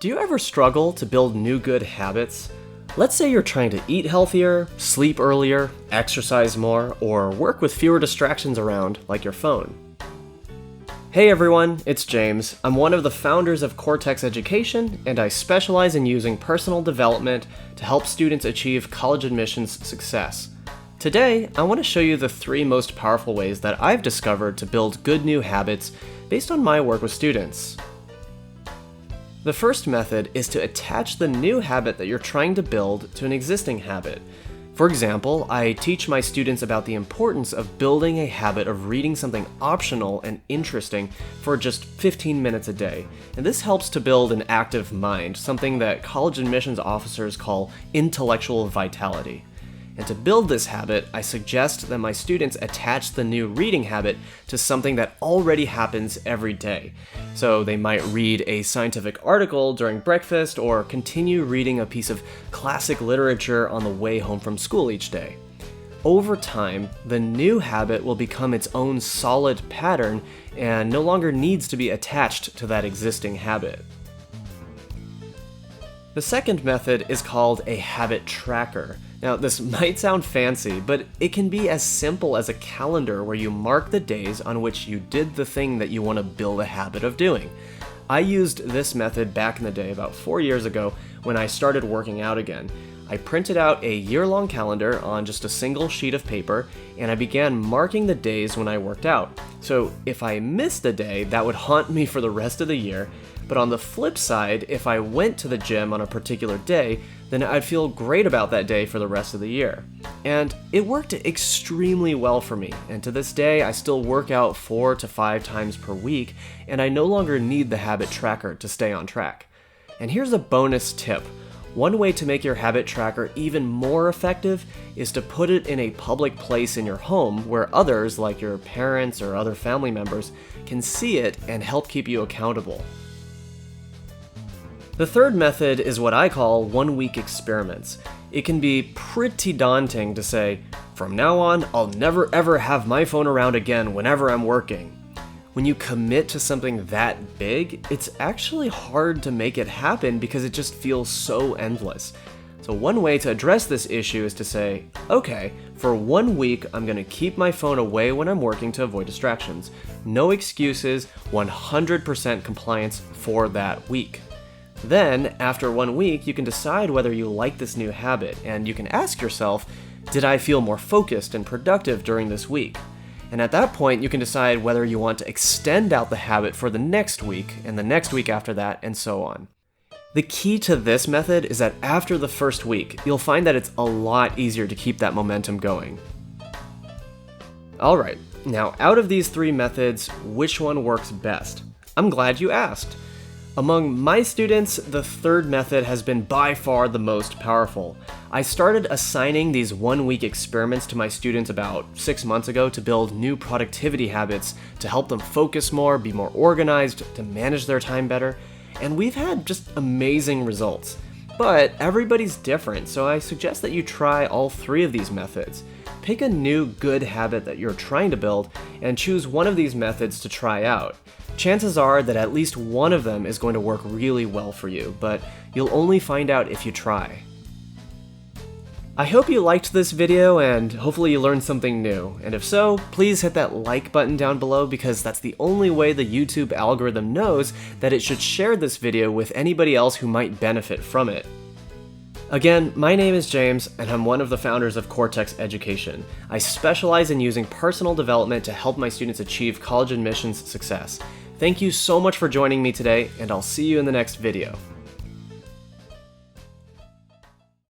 Do you ever struggle to build new good habits? Let's say you're trying to eat healthier, sleep earlier, exercise more, or work with fewer distractions around, like your phone. Hey everyone, it's James. I'm one of the founders of Cortex Education, and I specialize in using personal development to help students achieve college admissions success. Today, I want to show you the 3 most powerful ways that I've discovered to build good new habits based on my work with students. The first method is to attach the new habit that you're trying to build to an existing habit. For example, I teach my students about the importance of building a habit of reading something optional and interesting for just 15 minutes a day. And this helps to build an active mind, something that college admissions officers call intellectual vitality. And to build this habit, I suggest that my students attach the new reading habit to something that already happens every day. So they might read a scientific article during breakfast or continue reading a piece of classic literature on the way home from school each day. Over time, the new habit will become its own solid pattern and no longer needs to be attached to that existing habit. The second method is called a habit tracker. Now, this might sound fancy, but it can be as simple as a calendar where you mark the days on which you did the thing that you want to build a habit of doing. I used this method back in the day about 4 years ago when I started working out again. I printed out a year-long calendar on just a single sheet of paper, and I began marking the days when I worked out. So if I missed a day, that would haunt me for the rest of the year. But on the flip side, if I went to the gym on a particular day, then I'd feel great about that day for the rest of the year. And it worked extremely well for me, and to this day I still work out 4 to 5 times per week, and I no longer need the habit tracker to stay on track. And here's a bonus tip. One way to make your habit tracker even more effective is to put it in a public place in your home where others, like your parents or other family members, can see it and help keep you accountable. The third method is what I call 1-week experiments. It can be pretty daunting to say, from now on, I'll never ever have my phone around again whenever I'm working. When you commit to something that big, it's actually hard to make it happen because it just feels so endless. So one way to address this issue is to say, okay, for 1 week, I'm going to keep my phone away when I'm working to avoid distractions. No excuses, 100% compliance for that week. Then, after 1 week, you can decide whether you like this new habit, and you can ask yourself, did I feel more focused and productive during this week? And at that point, you can decide whether you want to extend out the habit for the next week, and the next week after that, and so on. The key to this method is that after the first week, you'll find that it's a lot easier to keep that momentum going. Alright, now out of these 3 methods, which one works best? I'm glad you asked. Among my students, the third method has been by far the most powerful. I started assigning these 1-week experiments to my students about 6 months ago to build new productivity habits, to help them focus more, be more organized, to manage their time better, and we've had just amazing results. But everybody's different, so I suggest that you try all 3 of these methods. Pick a new good habit that you're trying to build and choose one of these methods to try out. Chances are that at least one of them is going to work really well for you, but you'll only find out if you try. I hope you liked this video and hopefully you learned something new, and if so, please hit that like button down below because that's the only way the YouTube algorithm knows that it should share this video with anybody else who might benefit from it. Again, my name is James, and I'm one of the founders of Cortex Education. I specialize in using personal development to help my students achieve college admissions success. Thank you so much for joining me today, and I'll see you in the next video.